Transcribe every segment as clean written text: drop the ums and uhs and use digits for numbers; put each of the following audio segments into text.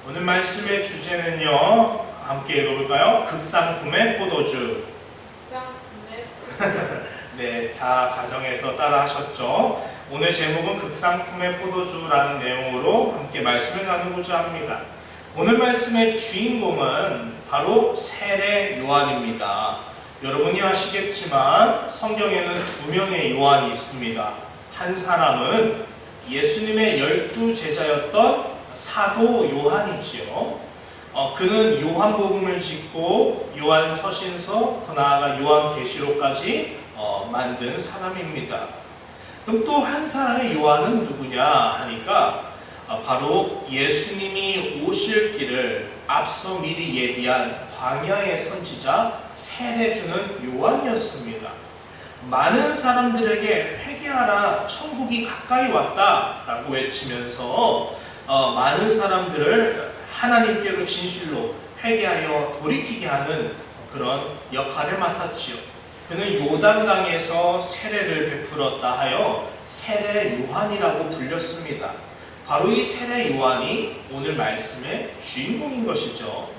오늘 말씀의 주제는요, 함께 읽어볼까요? 극상품의 포도주. 네, 다 가정에서 따라 하셨죠? 오늘 제목은 극상품의 포도주라는 내용으로 함께 말씀을 나누고자 합니다. 오늘 말씀의 주인공은 바로 세례 요한입니다. 여러분이 아시겠지만 성경에는 두 명의 요한이 있습니다. 한 사람은 예수님의 12 제자였던 사도 요한이지요. 그는 요한복음을 짓고 요한서신서, 더 나아가 요한계시록까지 만든 사람입니다. 그럼 또 한 사람의 요한은 누구냐 하니까 바로 예수님이 오실 길을 앞서 미리 예비한 광야의 선지자 세례주는 요한이었습니다. 많은 사람들에게 회개하라, 천국이 가까이 왔다 라고 외치면서 많은 사람들을 하나님께로 진실로 회개하여 돌이키게 하는 그런 역할을 맡았지요. 그는 요단강에서 세례를 베풀었다 하여 세례 요한이라고 불렸습니다. 바로 이 세례 요한이 오늘 말씀의 주인공인 것이죠.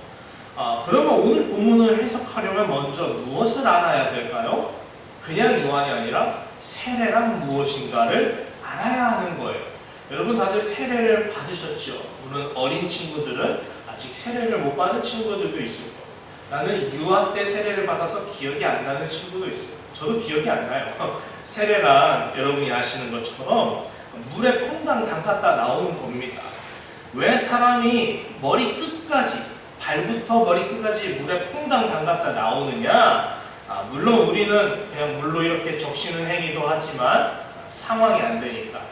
그러면 오늘 본문을 해석하려면 먼저 무엇을 알아야 될까요? 그냥 요한이 아니라 세례란 무엇인가를 알아야 하는 거예요. 여러분 다들 세례를 받으셨죠? 물론 어린 친구들은 아직 세례를 못 받은 친구들도 있을 거예요. 나는 유아 때 세례를 받아서 기억이 안 나는 친구도 있어요. 저도 기억이 안 나요. 세례란 여러분이 아시는 것처럼 물에 퐁당 담갔다 나오는 겁니다. 왜 사람이 머리 끝까지, 발부터 머리 끝까지 물에 퐁당 담갔다 나오느냐? 물론 우리는 그냥 물로 이렇게 적시는 행위도 하지만 상황이 안 되니까.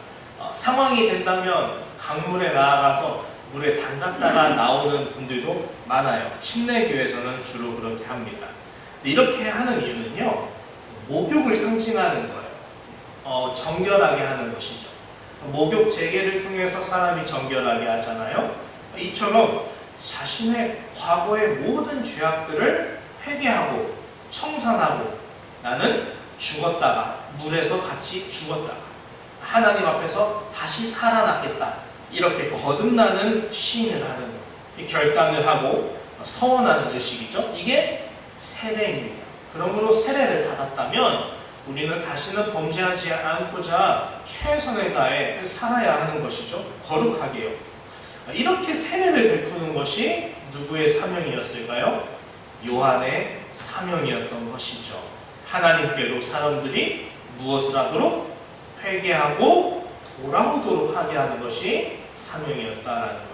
상황이 된다면 강물에 나아가서 물에 담갔다가 나오는 분들도 많아요. 침례교에서는 주로 그렇게 합니다. 이렇게 하는 이유는요, 목욕을 상징하는 거예요. 정결하게 하는 것이죠. 목욕 재개를 통해서 사람이 정결하게 하잖아요. 이처럼 자신의 과거의 모든 죄악들을 회개하고 청산하고, 나는 죽었다가 물에서 같이 죽었다가 하나님 앞에서 다시 살아났겠다, 이렇게 거듭나는 시인을 하는 거예요. 결단을 하고 서원하는 의식이죠. 이게 세례입니다. 그러므로 세례를 받았다면 우리는 다시는 범죄하지 않고자 최선을 다해 살아야 하는 것이죠. 거룩하게요. 이렇게 세례를 베푸는 것이 누구의 사명이었을까요? 요한의 사명이었던 것이죠. 하나님께로 사람들이 무엇을 하도록? 회개하고 돌아오도록 하게 하는 것이 사명이었다라는 거예요.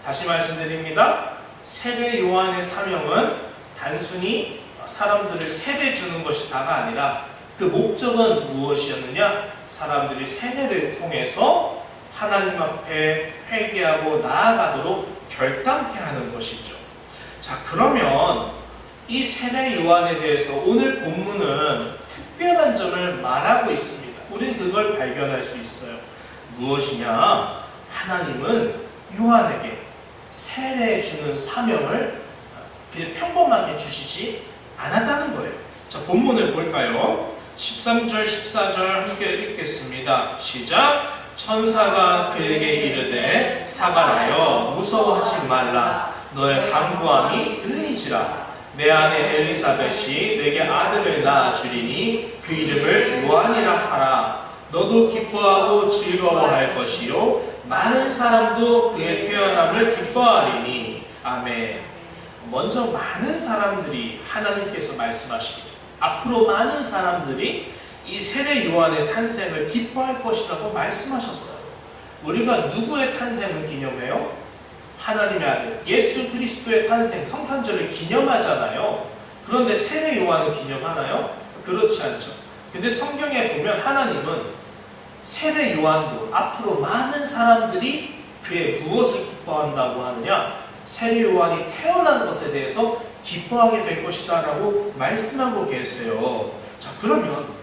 다시 말씀드립니다. 세례 요한의 사명은 단순히 사람들을 세례 주는 것이 다가 아니라 그 목적은 무엇이었느냐? 사람들이 세례를 통해서 하나님 앞에 회개하고 나아가도록 결단케 하는 것이죠. 자, 그러면 이 세례 요한에 대해서 오늘 본문은 특별한 점을 말하고 있습니다. 우리는 그걸 발견할 수 있어요. 무엇이냐? 하나님은 요한에게 세례해 주는 사명을 그냥 평범하게 주시지 않았다는 거예요. 자, 본문을 볼까요? 13절, 14절 함께 읽겠습니다. 시작! 천사가 그에게 이르되 사가라여 무서워하지 말라. 너의 간구함이 들린지라. 내 아내 엘리사벳이 내게 아들을 낳아 주리니 그 이름을 요한이라 하라. 너도 기뻐하고 즐거워할 것이요 많은 사람도 그의 태어남을 기뻐하리니. 아멘. 먼저 많은 사람들이 하나님께서 말씀하시기를 앞으로 많은 사람들이 이 세례 요한의 탄생을 기뻐할 것이라고 말씀하셨어요. 우리가 누구의 탄생을 기념해요? 하나님의 아들 예수 그리스도의 탄생, 성탄절을 기념하잖아요. 그런데 세례 요한은 기념하나요? 그렇지 않죠. 근데 성경에 보면 하나님은 세례 요한도 앞으로 많은 사람들이 그의 무엇을 기뻐한다고 하느냐? 세례 요한이 태어난 것에 대해서 기뻐하게 될 것이다 라고 말씀하고 계세요. 자, 그러면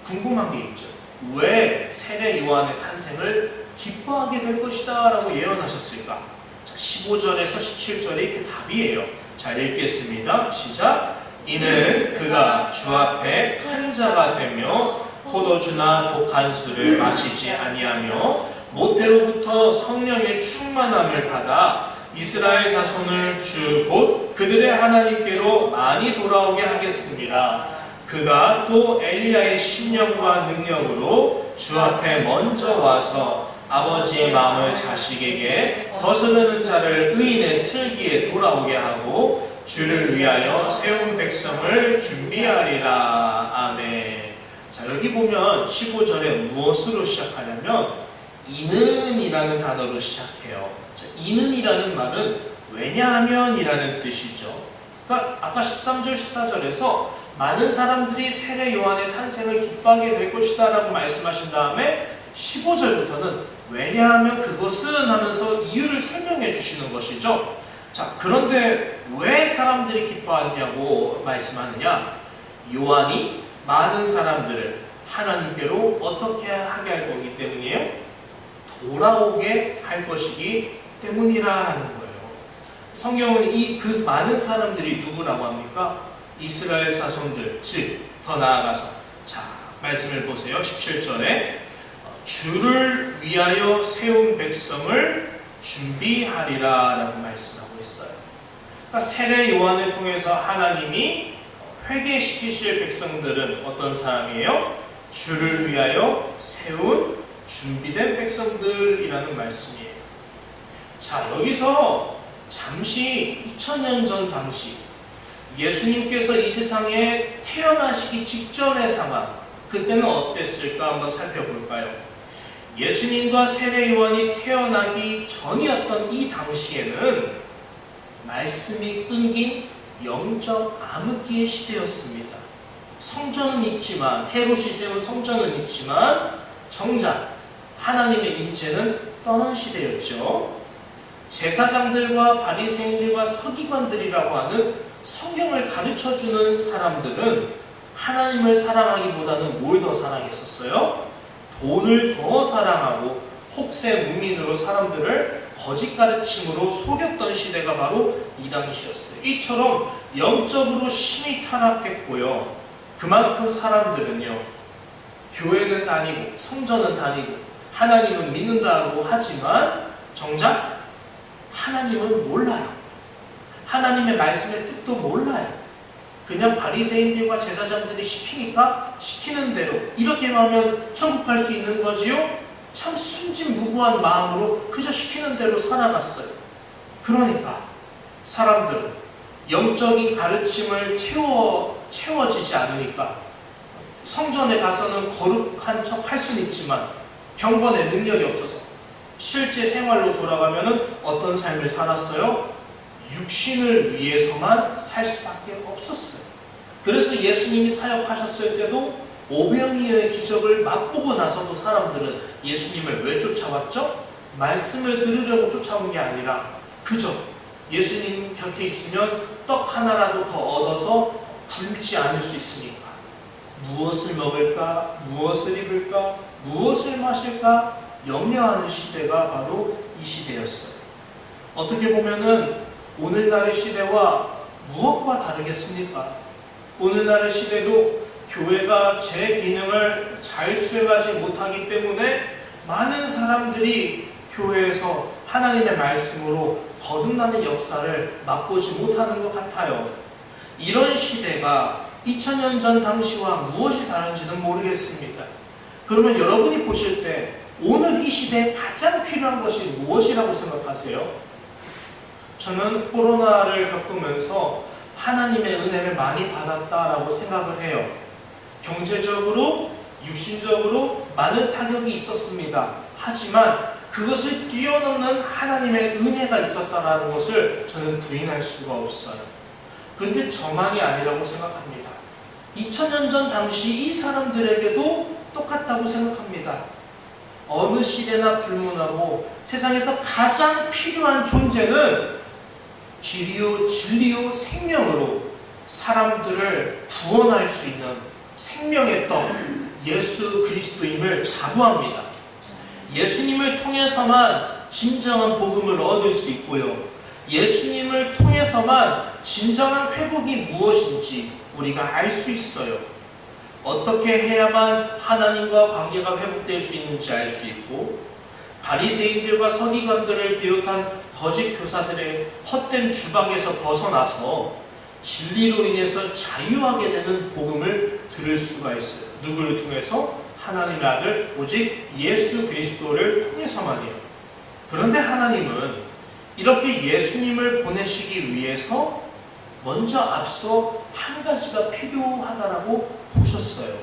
궁금한 게 있죠. 왜 세례 요한의 탄생을 기뻐하게 될 것이다 라고 예언하셨을까? 15절에서 17절이 그 답이에요. 잘 읽겠습니다. 시작! 이는 그가 주 앞에 큰 자가 되며 포도주나 독한 술을 마시지 아니하며 모태로부터 성령의 충만함을 받아 이스라엘 자손을 주 곧 그들의 하나님께로 많이 돌아오게 하겠습니다. 그가 또 엘리야의 심령과 능력으로 주 앞에 먼저 와서 아버지의 마음을 자식에게 거스르는 자를 의인의 슬기에 돌아오게 하고 주를 위하여 세운 백성을 준비하리라. 아멘. 자, 여기 보면 15절에 무엇으로 시작하냐면 이는이라는 단어로 시작해요. 자, 이는이라는 말은 왜냐하면 이라는 뜻이죠. 그러니까 아까 13절 14절에서 많은 사람들이 세례 요한의 탄생을 기뻐하게 될 것이다 라고 말씀하신 다음에 15절부터는 왜냐하면 그것은 하면서 이유를 설명해 주시는 것이죠. 자, 그런데 왜 사람들이 기뻐하냐고 말씀하느냐? 요한이 많은 사람들을 하나님께로 어떻게 하게 할 거기 때문이에요? 돌아오게 할 것이기 때문이라는 거예요. 성경은 그 많은 사람들이 누구라고 합니까? 이스라엘 자손들, 즉 더 나아가서 자, 말씀을 보세요. 17절에 주를 위하여 세운 백성을 준비하리라 라고 말씀하고 있어요. 그러니까 세례 요한을 통해서 하나님이 회개시키실 백성들은 어떤 사람이에요? 주를 위하여 세운 준비된 백성들이라는 말씀이에요. 자, 여기서 잠시 2000년 전 당시 예수님께서 이 세상에 태어나시기 직전의 상황, 그때는 어땠을까 한번 살펴볼까요? 예수님과 세례 요한이 태어나기 전이었던 이 당시에는 말씀이 끊긴 영적 암흑기의 시대였습니다. 성전은 있지만, 헤롯이 세운 성전은 있지만 정작 하나님의 임재는 떠난 시대였죠. 제사장들과 바리새인들과 서기관들이라고 하는 성경을 가르쳐주는 사람들은 하나님을 사랑하기보다는 뭘 더 사랑했었어요? 돈을 더 사랑하고 혹세무민으로 사람들을 거짓 가르침으로 속였던 시대가 바로 이 당시였어요. 이처럼 영적으로 심히 타락했고요. 그만큼 사람들은요, 교회는 다니고 성전은 다니고 하나님은 믿는다고 하지만 정작 하나님은 몰라요. 하나님의 말씀의 뜻도 몰라요. 그냥 바리새인들과 제사장들이 시키니까 시키는 대로 이렇게만 하면 천국 갈 수 있는 거지요? 참 순진무구한 마음으로 그저 시키는 대로 살아갔어요. 그러니까 사람들은 영적인 가르침을 채워지지 않으니까 성전에 가서는 거룩한 척 할 수는 있지만 경건의 능력이 없어서 실제 생활로 돌아가면은 어떤 삶을 살았어요? 육신을 위해서만 살 수밖에 없었어요. 그래서 예수님이 사역하셨을 때도 오병이어의 기적을 맛보고 나서도 사람들은 예수님을 왜 쫓아왔죠? 말씀을 들으려고 쫓아온 게 아니라 그저 예수님 곁에 있으면 떡 하나라도 더 얻어서 굶지 않을 수 있으니까 무엇을 먹을까? 무엇을 입을까? 무엇을 마실까? 염려하는 시대가 바로 이 시대였어요. 어떻게 보면은 오늘날의 시대와 무엇과 다르겠습니까? 오늘날의 시대도 교회가 제 기능을 잘 수행하지 못하기 때문에 많은 사람들이 교회에서 하나님의 말씀으로 거듭나는 역사를 맛보지 못하는 것 같아요. 이런 시대가 2000년 전 당시와 무엇이 다른지는 모르겠습니다. 그러면 여러분이 보실 때 오늘 이 시대에 가장 필요한 것이 무엇이라고 생각하세요? 저는 코로나를 겪으면서 하나님의 은혜를 많이 받았다라고 생각을 해요. 경제적으로, 육신적으로 많은 타격이 있었습니다. 하지만 그것을 뛰어넘는 하나님의 은혜가 있었다라는 것을 저는 부인할 수가 없어요. 근데 저만이 아니라고 생각합니다. 2000년 전 당시 이 사람들에게도 똑같다고 생각합니다. 어느 시대나 불문하고 세상에서 가장 필요한 존재는 길이요 진리요 생명으로 사람들을 구원할 수 있는 생명의 떡 예수 그리스도임을 자부합니다. 예수님을 통해서만 진정한 복음을 얻을 수 있고요. 예수님을 통해서만 진정한 회복이 무엇인지 우리가 알 수 있어요. 어떻게 해야만 하나님과 관계가 회복될 수 있는지 알 수 있고, 바리새인들과 서기관들을 비롯한 거짓 교사들의 헛된 주방에서 벗어나서 진리로 인해서 자유하게 되는 복음을 들을 수가 있어요. 누구를 통해서? 하나님의 아들 오직 예수 그리스도를 통해서만이에요. 그런데 하나님은 이렇게 예수님을 보내시기 위해서 먼저 앞서 한 가지가 필요하다라고 보셨어요.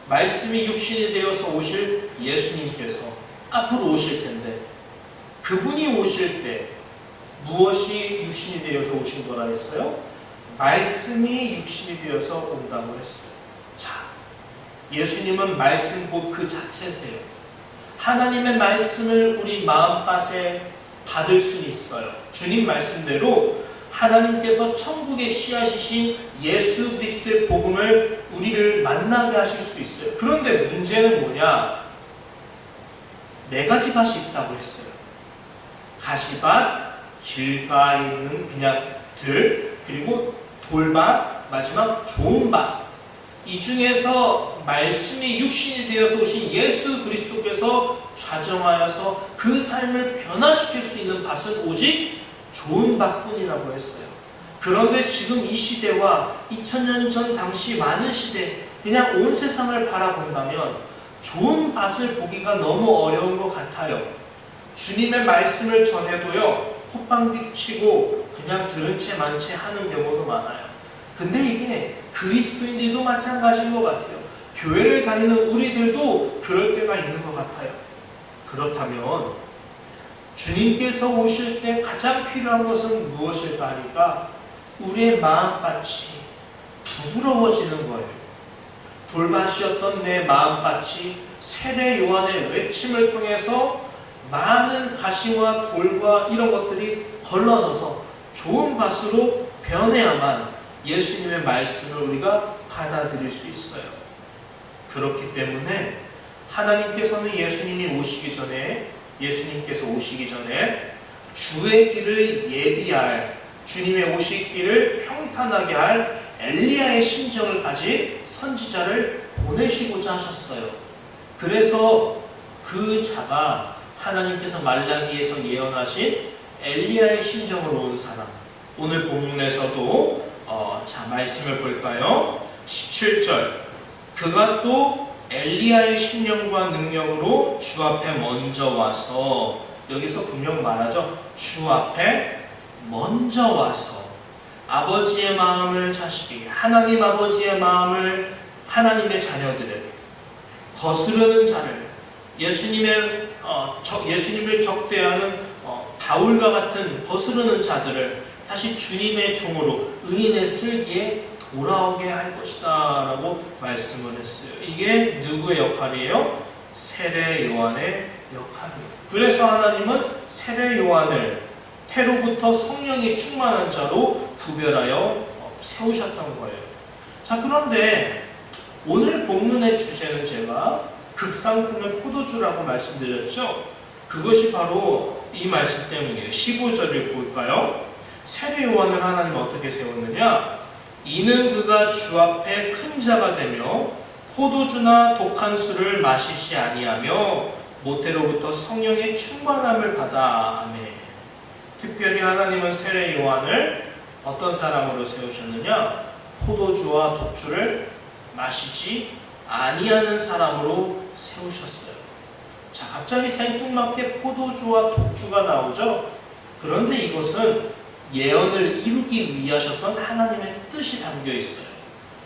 말씀이 육신이 되어서 오실 예수님께서 앞으로 오실 텐데 그분이 오실 때 무엇이 육신이 되어서 오신 거라 했어요? 말씀이 육신이 되어서 온다고 했어요. 자, 예수님은 말씀 곧 그 자체세요. 하나님의 말씀을 우리 마음밭에 받을 수는 있어요. 주님 말씀대로 하나님께서 천국의 씨앗이신 예수 그리스도의 복음을 우리를 만나게 하실 수 있어요. 그런데 문제는 뭐냐? 네 가지 밭이 있다고 했어요. 가시밭, 길가에 있는 그냥 들, 그리고 돌밭, 마지막 좋은 밭. 이 중에서 말씀이 육신이 되어서 오신 예수 그리스도께서 좌정하여서 그 삶을 변화시킬 수 있는 밭은 오직 좋은 밭뿐이라고 했어요. 그런데 지금 이 시대와 2000년 전 당시 많은 시대, 그냥 온 세상을 바라본다면 좋은 밭을 보기가 너무 어려운 것 같아요. 주님의 말씀을 전해도요, 콧방귀 치고 그냥 들은 채 만 채 하는 경우도 많아요. 근데 이게 그리스도인들도 마찬가지인 것 같아요. 교회를 다니는 우리들도 그럴 때가 있는 것 같아요. 그렇다면 주님께서 오실 때 가장 필요한 것은 무엇일까 하니까 우리의 마음밭이 부드러워지는 거예요. 돌밭이었던 내 마음밭이 세례 요한의 외침을 통해서 많은 가시와 돌과 이런 것들이 걸러져서 좋은 밭으로 변해야만 예수님의 말씀을 우리가 받아들일 수 있어요. 그렇기 때문에 하나님께서는 예수님께서 오시기 전에 주의 길을 예비할, 주님의 오실 길을 평탄하게 할 엘리야의 심정을 가진 선지자를 보내시고자 하셨어요. 그래서 그 자가 하나님께서 말라기에서 예언하신 엘리야의 심정으로 온 사람. 오늘 본문에서도 말씀을 볼까요? 17절. 그가 또 엘리야의 심령과 능력으로 주 앞에 먼저 와서, 여기서 분명 말하죠. 주 앞에 먼저 와서 아버지의 마음을 자식에게, 하나님 아버지의 마음을 하나님의 자녀들에게 거스르는 자를, 예수님을 적대하는 바울과 같은 거스르는 자들을 다시 주님의 종으로 의인의 슬기에 돌아오게 할 것이다 라고 말씀을 했어요. 이게 누구의 역할이에요? 세례 요한의 역할이에요. 그래서 하나님은 세례 요한을 태로부터 성령이 충만한 자로 구별하여 세우셨던 거예요. 자, 그런데 오늘 본문의 주제는 제가 극상품의 포도주라고 말씀드렸죠. 그것이 바로 이 말씀 때문이에요. 15절을 볼까요? 세례 요한을 하나님은 어떻게 세웠느냐? 이는 그가 주 앞에 큰 자가 되며 포도주나 독한 술을 마시지 아니하며 모태로부터 성령의 충만함을 받아. 아멘. 특별히 하나님은 세례 요한을 어떤 사람으로 세우셨느냐? 포도주와 독주를 마시지 아니하는 사람으로 세우셨어요. 자, 갑자기 생뚱맞게 포도주와 독주가 나오죠? 그런데 이것은 예언을 이루기 위하셨던 하나님의 뜻이 담겨 있어요.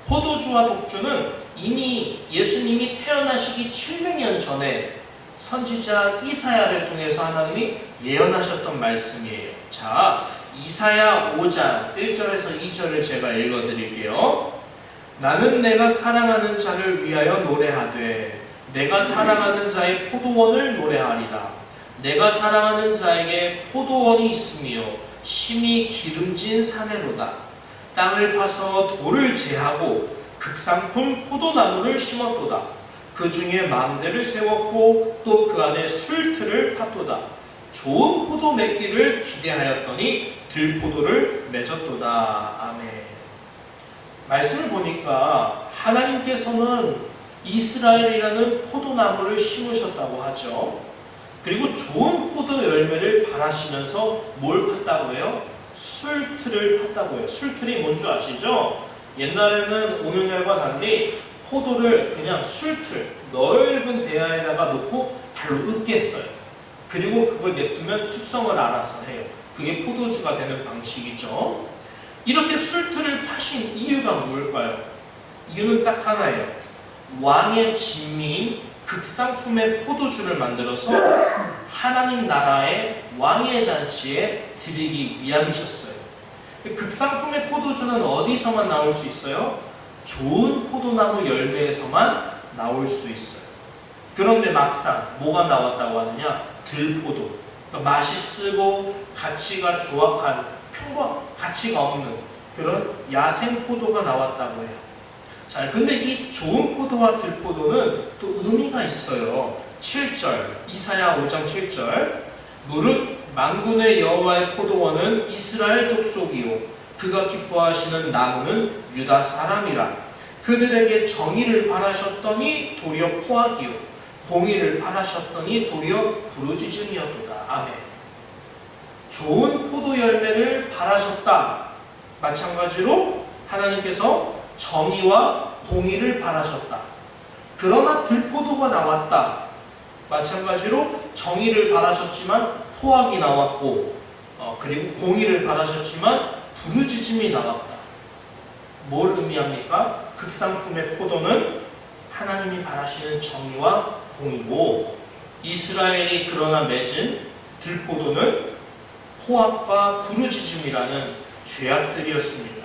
포도주와 독주는 이미 예수님이 태어나시기 700년 전에 선지자 이사야를 통해서 하나님이 예언하셨던 말씀이에요. 자, 이사야 5장 1절에서 2절을 제가 읽어드릴게요. 나는 내가 사랑하는 자를 위하여 노래하되 내가 사랑하는 자의 포도원을 노래하리라. 내가 사랑하는 자에게 포도원이 있으며 심히 기름진 사내로다. 땅을 파서 돌을 제하고 극상품 포도나무를 심었도다. 그 중에 망대를 세웠고 또 그 안에 술틀을 팠도다. 좋은 포도 맺기를 기대하였더니 들포도를 맺었도다. 아멘. 말씀을 보니까 하나님께서는 이스라엘이라는 포도나무를 심으셨다고 하죠. 그리고 좋은 포도 열매를 바라시면서 뭘 팠다고 해요? 술틀을 팠다고 해요. 술틀이 뭔 줄 아시죠? 옛날에는 오늘날과 달리 포도를 그냥 술틀, 넓은 대야에다가 놓고 발로 으깼어요. 그리고 그걸 냅두면 숙성을 알아서 해요. 그게 포도주가 되는 방식이죠. 이렇게 술틀을 파신 이유가 뭘까요? 이유는 딱 하나예요. 왕의 진미인 극상품의 포도주를 만들어서 하나님 나라의 왕의 잔치에 드리기 위함이셨어요. 극상품의 포도주는 어디서만 나올 수 있어요? 좋은 포도나무 열매에서만 나올 수 있어요. 그런데 막상 뭐가 나왔다고 하느냐? 들포도. 그러니까 맛이 쓰고 가치가 조악한 가치가 없는 그런 야생 포도가 나왔다고 해요. 자, 근데 이 좋은 포도와 들포도는 또 의미가 있어요. 7절, 이사야 5장 7절. 무릇 만군의 여호와의 포도원은 이스라엘 족속이요 그가 기뻐하시는 나무는 유다 사람이라. 그들에게 정의를 바라셨더니 도리어 포악이요 공의를 바라셨더니 도리어 부르짖음이었도다. 아멘. 좋은 포도 열매를 바라셨다. 마찬가지로 하나님께서 정의와 공의를 바라셨다. 그러나 들포도가 나왔다. 마찬가지로 정의를 바라셨지만 포악이 나왔고 그리고 공의를 바라셨지만 부르짖음이 나왔다. 뭘 의미합니까? 극상품의 포도는 하나님이 바라시는 정의와 공의고 이스라엘이 그러나 맺은 들포도는 포악과 부르짖음이라는 죄악들이었습니다.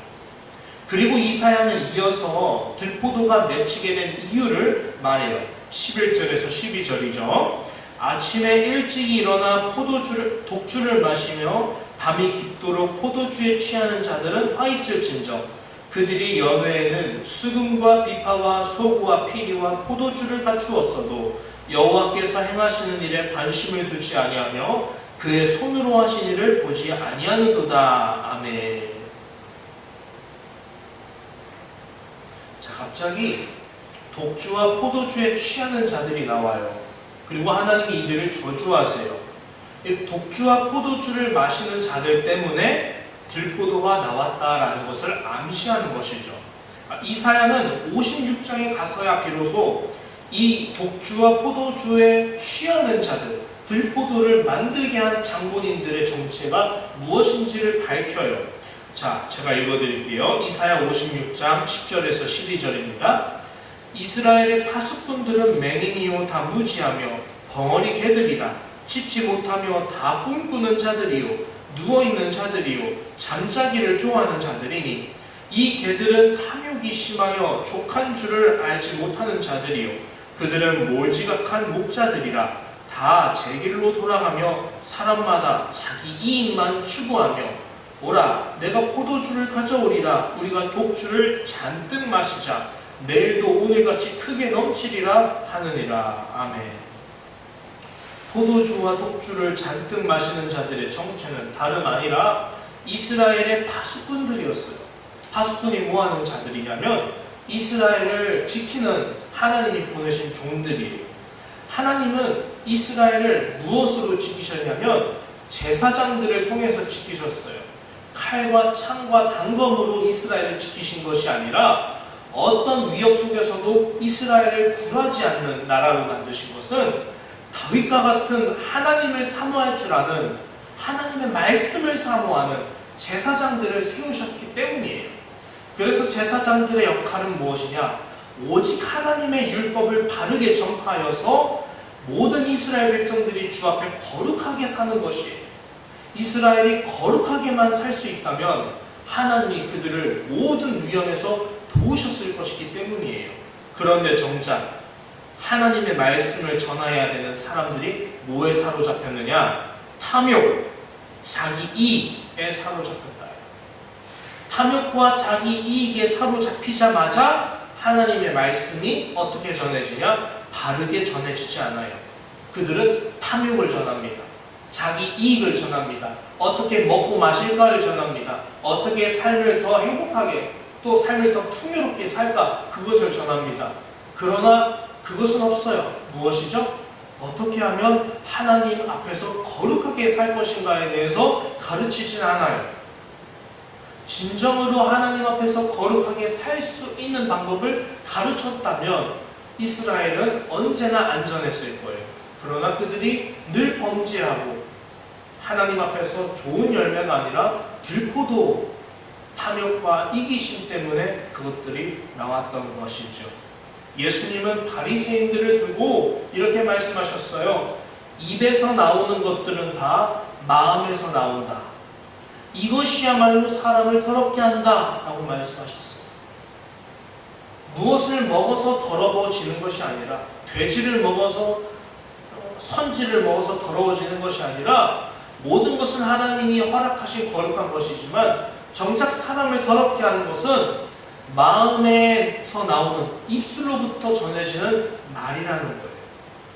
그리고 이사야는 이어서 들포도가 맺히게 된 이유를 말해요. 11절에서 12절이죠. 아침에 일찍 일어나 독주를 마시며 밤이 깊도록 포도주에 취하는 자들은 화 있을진저 그들이 연회에는 수금과 비파와 소고와 피리와 포도주를 갖추었어도 여호와께서 행하시는 일에 관심을 두지 아니하며 그의 손으로 하신 일을 보지 아니하는도다. 아멘. 자, 갑자기 독주와 포도주에 취하는 자들이 나와요. 그리고 하나님이 이들을 저주하세요. 이 독주와 포도주를 마시는 자들 때문에 들포도가 나왔다라는 것을 암시하는 것이죠. 이사야는 56장에 가서야 비로소 이 독주와 포도주에 취하는 자들, 들포도를 만들게 한 장본인들의 정체가 무엇인지를 밝혀요. 자, 제가 읽어드릴게요. 이사야 56장 10절에서 12절입니다. 이스라엘의 파수꾼들은 맹인이요 다 무지하며 벙어리 개들이라. 짖지 못하며 다 꿈꾸는 자들이요 누워있는 자들이요 잠자기를 좋아하는 자들이니 이 개들은 탐욕이 심하여 족한 줄을 알지 못하는 자들이요 그들은 몰지각한 목자들이라. 다 제 길로 돌아가며 사람마다 자기 이익만 추구하며 오라 내가 포도주를 가져오리라. 우리가 독주를 잔뜩 마시자. 내일도 오늘같이 크게 넘치리라 하느니라. 아멘. 포도주와 독주를 잔뜩 마시는 자들의 정체는 다름 아니라 이스라엘의 파수꾼들이었어요. 파수꾼이 뭐하는 자들이냐면 이스라엘을 지키는 하나님이 보내신 종들이에요. 하나님은 이스라엘을 무엇으로 지키셨냐면 제사장들을 통해서 지키셨어요. 칼과 창과 단검으로 이스라엘을 지키신 것이 아니라 어떤 위협 속에서도 이스라엘을 굴하지 않는 나라로 만드신 것은 다윗과 같은 하나님을 사모할 줄 아는 하나님의 말씀을 사모하는 제사장들을 세우셨기 때문이에요. 그래서 제사장들의 역할은 무엇이냐? 오직 하나님의 율법을 바르게 전파하여서 모든 이스라엘 백성들이 주 앞에 거룩하게 사는 것이에요. 이스라엘이 거룩하게만 살 수 있다면 하나님이 그들을 모든 위험에서 도우셨을 것이기 때문이에요. 그런데 정작 하나님의 말씀을 전해야 되는 사람들이 뭐에 사로잡혔느냐? 탐욕, 자기 이익에 사로잡혔다. 탐욕과 자기 이익에 사로잡히자마자 하나님의 말씀이 어떻게 전해지냐? 바르게 전해지지 않아요. 그들은 탐욕을 전합니다. 자기 이익을 전합니다. 어떻게 먹고 마실까를 전합니다. 어떻게 삶을 더 행복하게 또 삶을 더 풍요롭게 살까 그것을 전합니다. 그러나 그것은 없어요. 무엇이죠? 어떻게 하면 하나님 앞에서 거룩하게 살 것인가에 대해서 가르치진 않아요. 진정으로 하나님 앞에서 거룩하게 살 수 있는 방법을 가르쳤다면 이스라엘은 언제나 안전했을 거예요. 그러나 그들이 늘 범죄하고 하나님 앞에서 좋은 열매가 아니라 들포도 탐욕과 이기심 때문에 그것들이 나왔던 것이죠. 예수님은 바리새인들을 두고 이렇게 말씀하셨어요. 입에서 나오는 것들은 다 마음에서 나온다. 이것이야말로 사람을 더럽게 한다 라고 말씀하셨어요. 무엇을 먹어서 더러워지는 것이 아니라, 돼지를 먹어서 선지를 먹어서 더러워지는 것이 아니라, 모든 것은 하나님이 허락하신 거룩한 것이지만 정작 사람을 더럽게 하는 것은 마음에서 나오는, 입술로부터 전해지는 말이라는 거예요.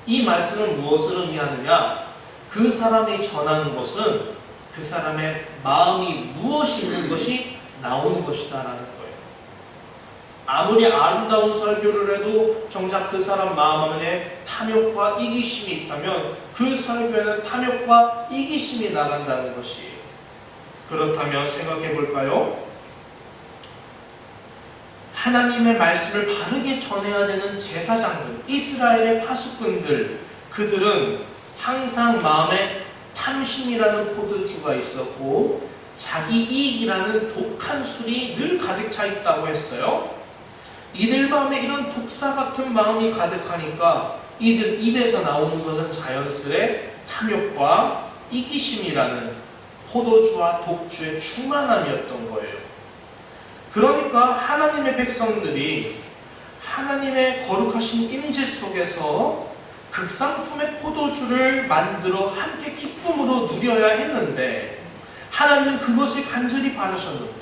이 말씀은 무엇을 의미하느냐? 그 사람이 전하는 것은 그 사람의 마음이 무엇이 있는 것이 나오는 것이다 라는 거예요. 아무리 아름다운 설교를 해도 정작 그 사람 마음 안에 탐욕과 이기심이 있다면 그 설교에는 탐욕과 이기심이 나간다는 것이에요. 그렇다면 생각해 볼까요? 하나님의 말씀을 바르게 전해야 되는 제사장들, 이스라엘의 파수꾼들, 그들은 항상 마음에 탐심이라는 포도주가 있었고 자기 이익이라는 독한 술이 늘 가득 차 있다고 했어요. 이들 마음에 이런 독사 같은 마음이 가득하니까 이들 입에서 나오는 것은 자연스레 탐욕과 이기심이라는 포도주와 독주의 충만함이었던 거예요. 그러니까 하나님의 백성들이 하나님의 거룩하신 임재 속에서 극상품의 포도주를 만들어 함께 기쁨으로 누려야 했는데 하나님은 그것을 간절히 바라셨는데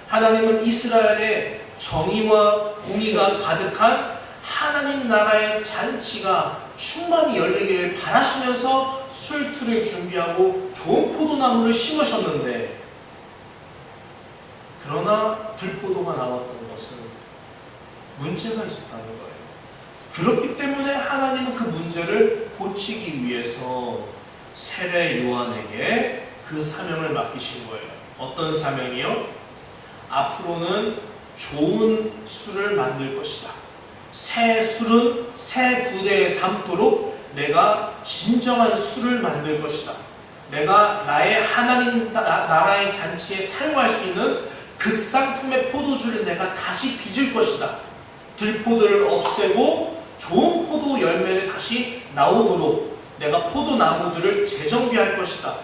하나님은 이스라엘의 정의와 공의가 가득한 하나님 나라의 잔치가 충만히 열리기를 바라시면서 술틀을 준비하고 좋은 포도나무를 심으셨는데 그러나 들포도가 나왔던 것은 문제가 있었다는 거예요. 그렇기 때문에 하나님은 그 문제를 고치기 위해서 세례 요한에게 그 사명을 맡기신 거예요. 어떤 사명이요? 앞으로는 좋은 술을 만들 것이다. 새 술은 새 부대에 담도록 내가 진정한 술을 만들 것이다. 내가 나의 하나님 나라의 잔치에 사용할 수 있는 극상품의 포도주를 내가 다시 빚을 것이다. 들포도를 없애고 좋은 포도 열매를 다시 나오도록 내가 포도나무들을 재정비할 것이다.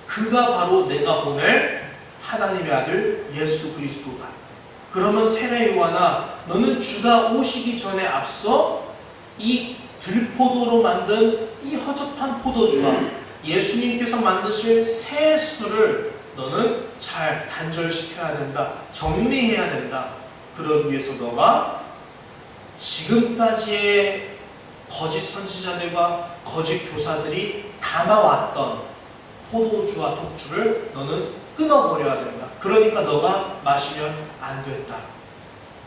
그가 바로 내가 보낼 하나님의 아들 예수 그리스도다. 그러면 세례 요한아, 너는 주가 오시기 전에 앞서 이 들포도로 만든 이 허접한 포도주와 예수님께서 만드실 새 술을 너는 잘 단절시켜야 된다. 정리해야 된다. 그러기 위해서 너가 지금까지의 거짓 선지자들과 거짓 교사들이 담아왔던 포도주와 독주를 너는 끊어버려야 된다. 그러니까 너가 마시면 안 된다.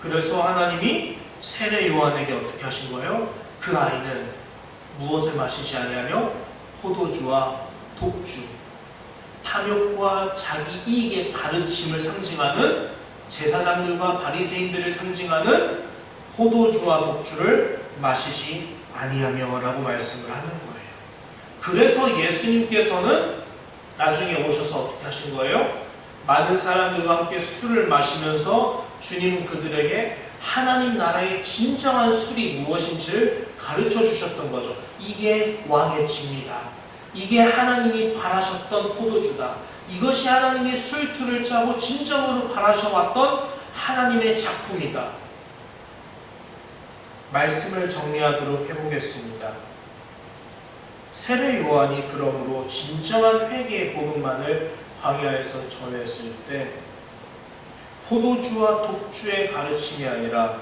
그래서 하나님이 세례 요한에게 어떻게 하신 거예요? 그 아이는 무엇을 마시지 아니하며 포도주와 독주, 탐욕과 자기 이익의 가르침을 상징하는 제사장들과 바리새인들을 상징하는 포도주와 독주를 마시지 아니하며 라고 말씀을 하는 거예요. 그래서 예수님께서는 나중에 오셔서 어떻게 하신 거예요? 많은 사람들과 함께 술을 마시면서 주님은 그들에게 하나님 나라의 진정한 술이 무엇인지를 가르쳐 주셨던 거죠. 이게 왕의 집니다. 이게 하나님이 바라셨던 포도주다. 이것이 하나님이 술틀을 짜고 진정으로 바라셔왔던 하나님의 작품이다. 말씀을 정리하도록 해보겠습니다. 세례 요한이 그러므로 진정한 회개의 복음만을 광야에서 전했을 때 포도주와 독주의 가르침이 아니라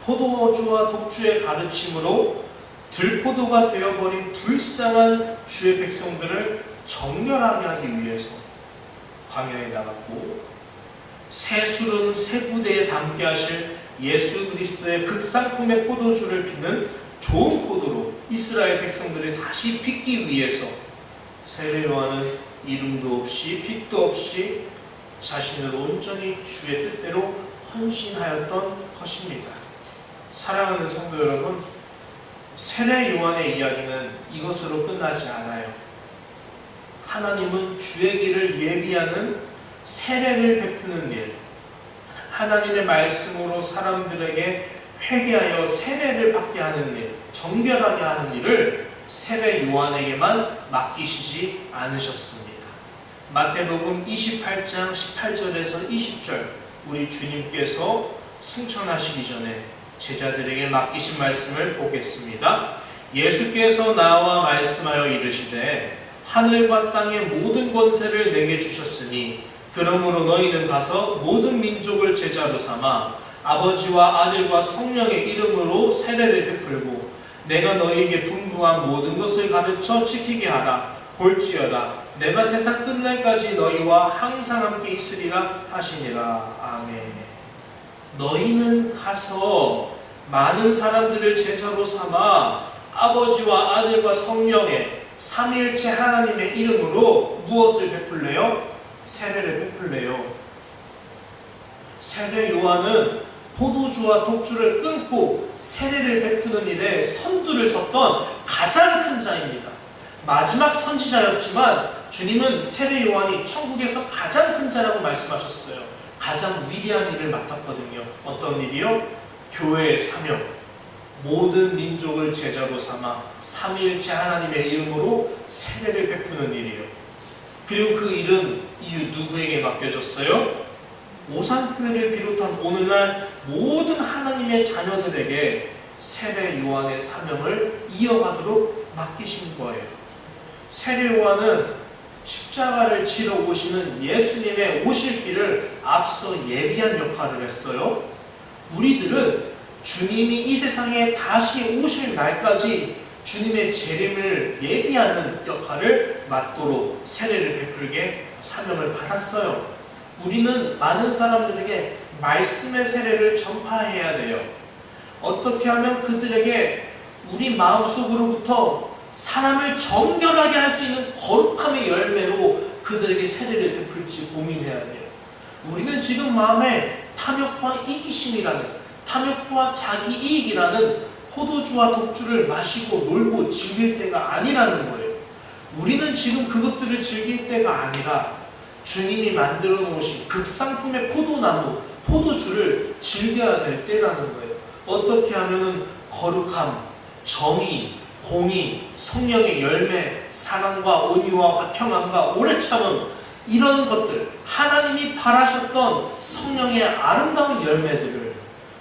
포도주와 독주의 가르침으로 들포도가 되어버린 불쌍한 주의 백성들을 정렬하게 하기 위해서 광야에 나갔고 새 술은 새 부대에 담게 하실 예수 그리스도의 극상품의 포도주를 피는 좋은 포도로 이스라엘 백성들이 다시 빚기 위해서 세례 요한은 이름도 없이 빚도 없이 자신을 온전히 주의 뜻대로 헌신하였던 것입니다. 사랑하는 성도 여러분, 세례 요한의 이야기는 이것으로 끝나지 않아요. 하나님은 주의 길을 예비하는 세례를 베푸는 일, 하나님의 말씀으로 사람들에게 회개하여 세례를 받게 하는 일, 정결하게 하는 일을 세례 요한에게만 맡기시지 않으셨습니다. 마태복음 28장 18절에서 20절, 우리 주님께서 승천하시기 전에 제자들에게 맡기신 말씀을 보겠습니다. 예수께서 나와 말씀하여 이르시되 하늘과 땅의 모든 권세를 내게 주셨으니 그러므로 너희는 가서 모든 민족을 제자로 삼아 아버지와 아들과 성령의 이름으로 세례를 베풀고 내가 너희에게 분부한 모든 것을 가르쳐 지키게 하라. 볼지어다 내가 세상 끝날까지 너희와 항상 함께 있으리라 하시니라. 아멘. 너희는 가서 많은 사람들을 제자로 삼아 아버지와 아들과 성령의 삼위일체 하나님의 이름으로 무엇을 베풀래요? 세례를 베풀래요. 세례 요한은 포도주와 독주를 끊고 세례를 베푸는 일에 선두를 섰던 가장 큰 자입니다. 마지막 선지자였지만 주님은 세례 요한이 천국에서 가장 큰 자라고 말씀하셨어요. 가장 위대한 일을 맡았거든요. 어떤 일이요? 교회의 사명, 모든 민족을 제자로 삼아 삼위일체 하나님의 이름으로 세례를 베푸는 일이에요. 그리고 그 일은 이유 누구에게 맡겨졌어요? 오산교회를 비롯한 오늘날 모든 하나님의 자녀들에게 세례 요한의 사명을 이어가도록 맡기신 거예요. 세례 요한은 십자가를 지러 오시는 예수님의 오실 길을 앞서 예비한 역할을 했어요. 우리들은 주님이 이 세상에 다시 오실 날까지 주님의 재림을 예비하는 역할을 맡도록 세례를 베풀게 사명을 받았어요. 우리는 많은 사람들에게 말씀의 세례를 전파해야 돼요. 어떻게 하면 그들에게 우리 마음속으로부터 사람을 정결하게 할 수 있는 거룩함의 열매로 그들에게 세례를 베풀지 고민해야 돼요. 우리는 지금 마음에 탐욕과 이기심이라는, 탐욕과 자기 이익이라는 포도주와 독주를 마시고 놀고 즐길 때가 아니라는 거예요. 우리는 지금 그것들을 즐길 때가 아니라 주님이 만들어 놓으신 극상품의 포도나무, 포도주를 즐겨야 될 때라는 거예요. 어떻게 하면은 거룩함, 정의, 공의, 성령의 열매, 사랑과 온유와 평안과 오래 참음, 이런 것들, 하나님이 바라셨던 성령의 아름다운 열매들을,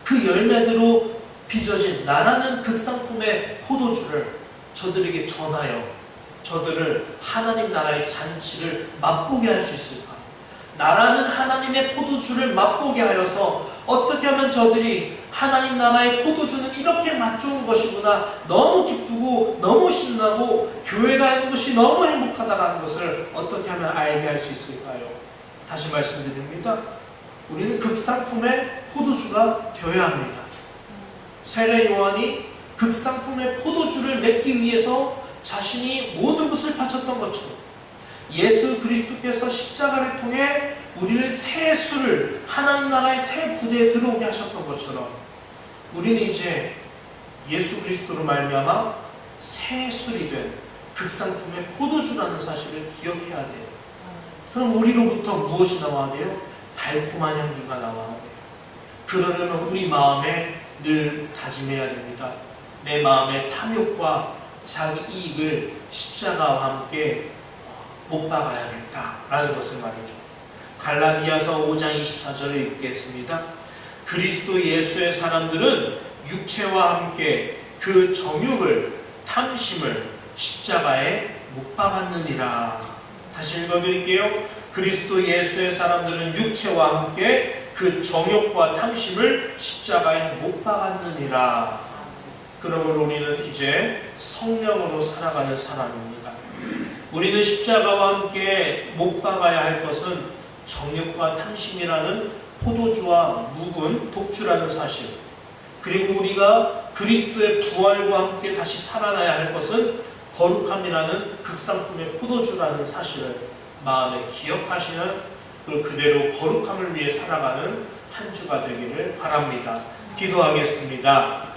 그 열매대로 빚어진 나라는 극상품의 포도주를 저들에게 전하여 저들을 하나님 나라의 잔치를 맛보게 할 수 있을까? 나라는 하나님의 포도주를 맛보게 하여서 어떻게 하면 저들이 하나님 나라의 포도주는 이렇게 맛 좋은 것이구나, 너무 기쁘고 너무 신나고 교회가 있는 것이 너무 행복하다라는 것을 어떻게 하면 알게 할 수 있을까요? 다시 말씀드립니다. 우리는 극상품의 포도주가 되어야 합니다. 세례 요한이 극상품의 포도주를 맺기 위해서 자신이 모든 것을 바쳤던 것처럼 예수 그리스도께서 십자가를 통해 우리를 새 술을 하나님 나라의 새 부대에 들어오게 하셨던 것처럼 우리는 이제 예수 그리스도로 말미암아 새 술이 된 극상품의 포도주라는 사실을 기억해야 돼요. 그럼 우리로부터 무엇이 나와야 돼요? 달콤한 향기가 나와야 돼요. 그러려면 우리 마음에 늘 다짐해야 됩니다. 내 마음의 탐욕과 자기 이익을 십자가와 함께 못 박아야겠다라는 것을 말이죠. 갈라디아서 5장 24절을 읽겠습니다. 그리스도 예수의 사람들은 육체와 함께 그 정욕을, 탐심을 십자가에 못 박았느니라. 다시 읽어드릴게요. 그리스도 예수의 사람들은 육체와 함께 그 정욕과 탐심을 십자가에 못 박았느니라. 그러므로 우리는 이제 성령으로 살아가는 사람입니다. 우리는 십자가와 함께 못 박아야 할 것은 정욕과 탐심이라는 포도주와 묵은 독주라는 사실, 그리고 우리가 그리스도의 부활과 함께 다시 살아나야 할 것은 거룩함이라는 극상품의 포도주라는 사실을 마음에 기억하시는, 그리고 그대로 거룩함을 위해 살아가는 한 주가 되기를 바랍니다. 기도하겠습니다.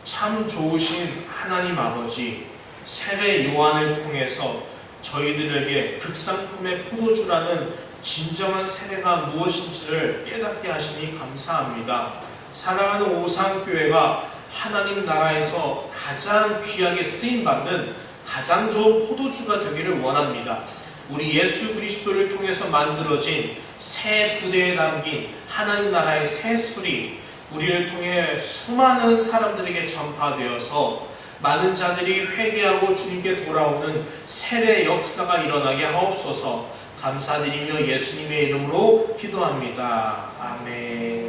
참 좋으신 하나님 아버지, 세례 요한을 통해서 저희들에게 극상품의 포도주라는 진정한 세례가 무엇인지를 깨닫게 하시니 감사합니다. 사랑하는 오상교회가 하나님 나라에서 가장 귀하게 쓰임받는 가장 좋은 포도주가 되기를 원합니다. 우리 예수 그리스도를 통해서 만들어진 새 부대에 담긴 하나님 나라의 새 술이 우리를 통해 수많은 사람들에게 전파되어서 많은 자들이 회개하고 주님께 돌아오는 세례 역사가 일어나게 하옵소서. 감사드리며 예수님의 이름으로 기도합니다. 아멘.